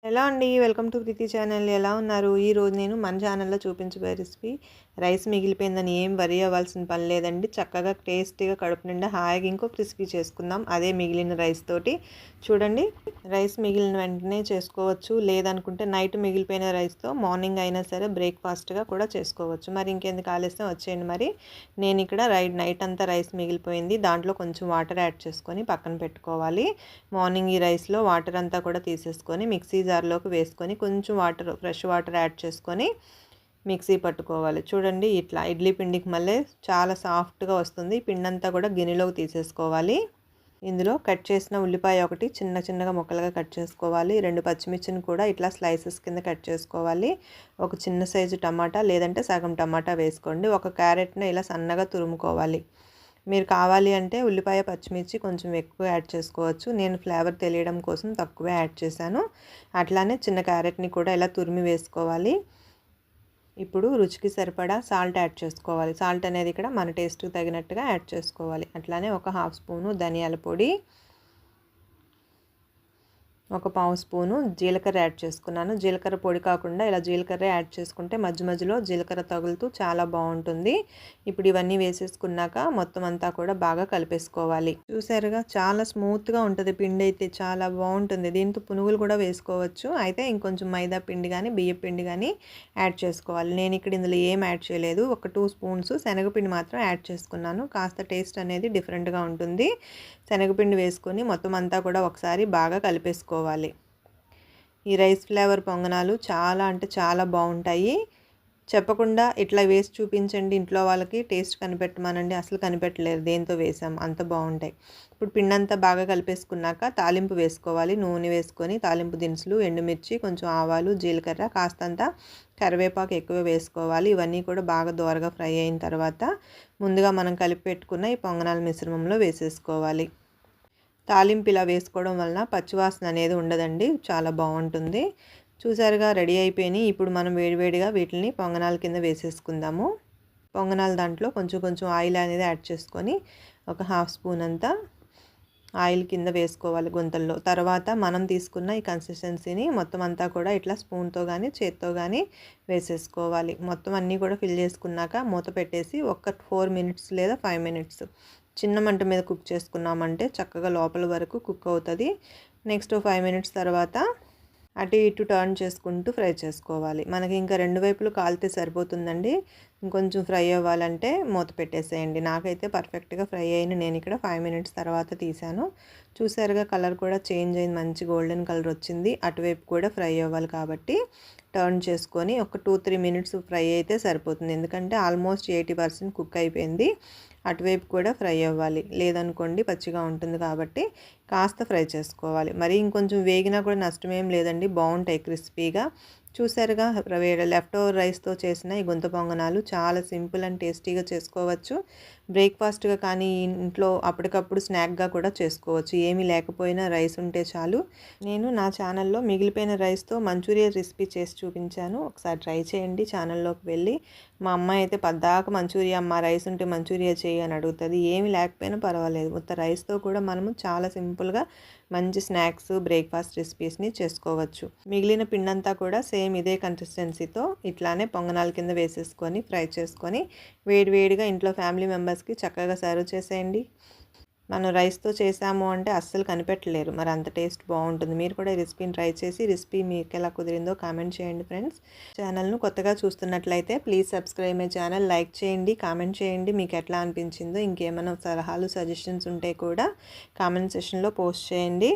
ఎలా అండి? Welcome to Preeti channel. ఎలా ఉన్నారు? ఈరోజు నేను మన ఛానల్‌లో చూపించబోయే రెసిపీ రైస్ మిగిలిపోయిందని ఏం వరీ అవ్వాల్సిన పని లేదండి. చక్కగా టేస్టీగా కడుపు నిండా హాయిగా ఇంకొక రెసిపీ చేసుకుందాం. అదే మిగిలిన రైస్ తోటి. చూడండి, రైస్ మిగిలిన వెంటనే చేసుకోవచ్చు. లేదనుకుంటే నైట్ మిగిలిపోయిన రైస్‌తో మార్నింగ్ అయినా సరే బ్రేక్‌ఫాస్ట్‌గా కూడా చేసుకోవచ్చు. మరి ఇంకెందుకు ఆలస్యం, వచ్చేయండి. మరి నేను ఇక్కడ నైట్ అంతా రైస్ మిగిలిపోయింది. దాంట్లో కొంచెం వాటర్ యాడ్ చేసుకొని పక్కన పెట్టుకోవాలి. మార్నింగ్ ఈ రైస్లో వాటర్ అంతా కూడా తీసేసుకొని మిక్సీ జార్లోకి వేసుకొని కొంచెం ఫ్రెష్ వాటర్ యాడ్ చేసుకొని మిక్సీ పట్టుకోవాలి. చూడండి, ఇట్లా ఇడ్లీ పిండికి మళ్ళీ చాలా సాఫ్ట్గా వస్తుంది. పిండి అంతా కూడా గిన్నెలోకి తీసేసుకోవాలి. ఇందులో కట్ చేసిన ఉల్లిపాయ ఒకటి చిన్నగా ముక్కలుగా కట్ చేసుకోవాలి. 2 పచ్చిమిర్చిని కూడా ఇట్లా స్లైసెస్ కింద కట్ చేసుకోవాలి. ఒక చిన్న సైజు టమాటా లేదంటే సగం టమాటా వేసుకోండి. ఒక క్యారెట్ను ఇలా సన్నగా తురుముకోవాలి. మీరు కావాలి అంటే ఉల్లిపాయ పచ్చిమిర్చి కొంచెం ఎక్కువ యాడ్ చేసుకోవచ్చు. నేను ఫ్లేవర్ తెలియడం కోసం తక్కువే యాడ్ చేశాను. అట్లానే చిన్న క్యారెట్ని కూడా ఇలా తురిమి వేసుకోవాలి. ఇప్పుడు రుచికి సరిపడా సాల్ట్ యాడ్ చేసుకోవాలి. సాల్ట్ అనేది ఇక్కడ మన టేస్ట్కి తగినట్టుగా యాడ్ చేసుకోవాలి. అట్లానే ఒక 1/2 స్పూను ధనియాల పొడి, ఒక 1/2 స్పూను జీలకర్ర యాడ్ చేసుకున్నాను. జీలకర్ర పొడి కాకుండా ఇలా జీలకర్ర యాడ్ చేసుకుంటే మధ్యలో జీలకర్ర తగులుతూ చాలా బాగుంటుంది. ఇప్పుడు ఇవన్నీ వేసేసుకున్నాక మొత్తం అంతా కూడా బాగా కలిపేసుకోవాలి. చూసారుగా, చాలా స్మూత్గా ఉంటుంది. పిండి అయితే చాలా బాగుంటుంది. దీంతో పునుగులు కూడా వేసుకోవచ్చు. అయితే ఇంకొంచెం మైదా పిండి కానీ బియ్య పిండి కానీ యాడ్ చేసుకోవాలి. నేను ఇక్కడ ఇందులో ఏం యాడ్ చేయలేదు. ఒక 2 స్పూన్స్ శనగపిండి మాత్రం యాడ్ చేసుకున్నాను. కాస్త టేస్ట్ అనేది డిఫరెంట్గా ఉంటుంది. శనగపిండి వేసుకొని మొత్తం అంతా కూడా ఒకసారి బాగా కలిపేసుకోవాలి. ఈ రైస్ ఫ్లేవర్ పొంగనాలు చాలా అంటే చాలా బాగుంటాయి. చెప్పకుండా ఇట్లా వేసి చూపించండి ఇంట్లో వాళ్ళకి, టేస్ట్ కనిపెట్టమానండి. అసలు కనిపెట్టలేరు దేంతో వేసాం, అంత బాగుంటాయి. ఇప్పుడు పిండి అంతా బాగా కలిపేసుకున్నాక తాలింపు వేసుకోవాలి. నూనె వేసుకొని తాలింపు దినుసులు, ఎండుమిర్చి, కొంచెం ఆవాలు, జీలకర్ర, కాస్తంత కరివేపాకు ఎక్కువ వేసుకోవాలి. ఇవన్నీ కూడా బాగా దోరగా ఫ్రై అయిన తర్వాత ముందుగా మనం కలిపి పెట్టుకున్న ఈ పొంగనాల మిశ్రమంలో వేసేసుకోవాలి. తాలింపు ఇలా వేసుకోవడం వలన పచ్చివాసన అనేది ఉండదండి, చాలా బాగుంటుంది. చూసారుగా, రెడీ అయిపోయినాయి. ఇప్పుడు మనం వేడివేడిగా వీటిని పొంగనాల కింద వేసేసుకుందాము. పొంగనాల దాంట్లో కొంచెం ఆయిల్ అనేది యాడ్ చేసుకొని ఒక 1/2 స్పూన్ అంతా ఆయిల్ కింద వేసుకోవాలి గుంతల్లో. తర్వాత మనం తీసుకున్న ఈ కన్సిస్టెన్సీని మొత్తం అంతా కూడా ఇట్లా స్పూన్తో కానీ చేత్తో కానీ వేసేసుకోవాలి. మొత్తం అన్నీ కూడా ఫిల్ చేసుకున్నాక మూత పెట్టేసి ఒక 4 మినిట్స్ లేదా 5 మినిట్స్ చిన్న మంట మీద కుక్ చేసుకున్నామంటే చక్కగా లోపల వరకు కుక్ అవుతుంది. నెక్స్ట్ 5 మినిట్స్ తర్వాత అటు ఇటు టర్న్ చేసుకుంటూ ఫ్రై చేసుకోవాలి. మనకి ఇంకా 2 వైపులు కాలితే సరిపోతుందండి. ఇంకొంచెం ఫ్రై అవ్వాలంటే మూత పెట్టేసేయండి. నాకైతే పర్ఫెక్ట్గా ఫ్రై అయిన నేను ఇక్కడ 5 మినిట్స్ తర్వాత తీసాను. చూసారుగా, కలర్ కూడా చేంజ్ అయింది, మంచి గోల్డెన్ కలర్ వచ్చింది. అటువైపు కూడా ఫ్రై అవ్వాలి కాబట్టి టర్న్ చేసుకొని ఒక 2-3 మినిట్స్ ఫ్రై అయితే సరిపోతుంది. ఎందుకంటే ఆల్మోస్ట్ 80% కుక్ అయిపోయింది. అటువైపు కూడా ఫ్రై అవ్వాలి, లేదనుకోండి పచ్చిగా ఉంటుంది. కాబట్టి కాస్త ఫ్రై చేసుకోవాలి. మరి ఇంకొంచెం వేగినా కూడా నష్టమేం లేదండి, బాగుంటాయి క్రిస్పీగా. చూసారుగా, లెఫ్ట్ ఓవర్ రైస్తో చేసిన ఈ గుంత పొంగనాలు చాలా సింపుల్ అండ్ టేస్టీగా చేసుకోవచ్చు. బ్రేక్ఫాస్ట్గా కానీ ఇంట్లో అప్పటికప్పుడు స్నాక్గా కూడా చేసుకోవచ్చు. ఏమీ లేకపోయినా రైస్ ఉంటే చాలు. నేను నా ఛానల్లో మిగిలిపోయిన రైస్తో మంచూరియా రెసిపీ చేసి చూపించాను. ఒకసారి ట్రై చేయండి. ఛానల్లోకి వెళ్ళి మా అమ్మాయి అయితే పద్దాక మంచూరియా అమ్మ, రైస్ ఉంటే మంచూరియా చేయి అని అడుగుతుంది. ఏమి లేకపోయినా పర్వాలేదు, మొత్తం రైస్తో కూడా మనము చాలా సింపుల్గా మంచి స్నాక్స్, బ్రేక్ఫాస్ట్ రెసిపీస్ని చేసుకోవచ్చు. మిగిలిన పిండంతా కూడా సేమ్ ఇదే కన్సిస్టెన్సీతో ఇట్లానే పొంగనాల కింద వేసేసుకొని ఫ్రై చేసుకొని వేడివేడిగా ఇంట్లో ఫ్యామిలీ మెంబర్స్కి చక్కగా సర్వ్ చేసేయండి. మనం రైస్తో చేసాము అంటే అస్సలు కనిపెట్టలేరు, మరి అంత టేస్ట్ బాగుంటుంది. మీరు కూడా ఈ రెసిపీని ట్రై చేసి రెసిపీ మీకు ఎలా కుదిరిందో కామెంట్ చేయండి ఫ్రెండ్స్. ఛానల్ను కొత్తగా చూస్తున్నట్లయితే please subscribe my channel, like చేయండి, కామెంట్ చేయండి మీకు ఎట్లా అనిపించిందో. ఇంకేమైనా సలహాలు, సజెషన్స్ ఉంటే కూడా కామెంట్ సెక్షన్లో పోస్ట్ చేయండి.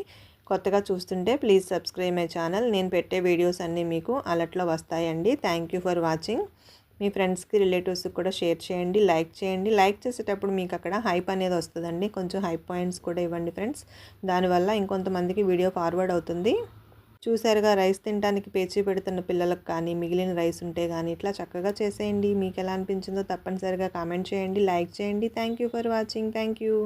కొత్తగా చూస్తుంటే ప్లీజ్ సబ్స్క్రైబ్ మై ఛానల్. నేను పెట్టే వీడియోస్ అన్నీ మీకు అలర్ట్లో వస్తాయండి. Thank you for watching. మీ ఫ్రెండ్స్కి, రిలేటివ్స్కి కూడా షేర్ చేయండి, లైక్ చేయండి. లైక్ చేసేటప్పుడు మీకు అక్కడ హైప్ అనేది వస్తుందండి. కొంచెం హైప్ పాయింట్స్ కూడా ఇవ్వండి ఫ్రెండ్స్. దానివల్ల ఇంకొంతమందికి వీడియో ఫార్వర్డ్ అవుతుంది. చూసారుగా, రైస్ తినడానికి పేచీ పెడుతున్న పిల్లలకు కానీ మిగిలిన రైస్ ఉంటే కానీ ఇట్లా చక్కగా చేసేయండి. మీకు ఎలా అనిపించిందో తప్పనిసరిగా కామెంట్ చేయండి, లైక్ చేయండి. Thank you for watching. Thank you.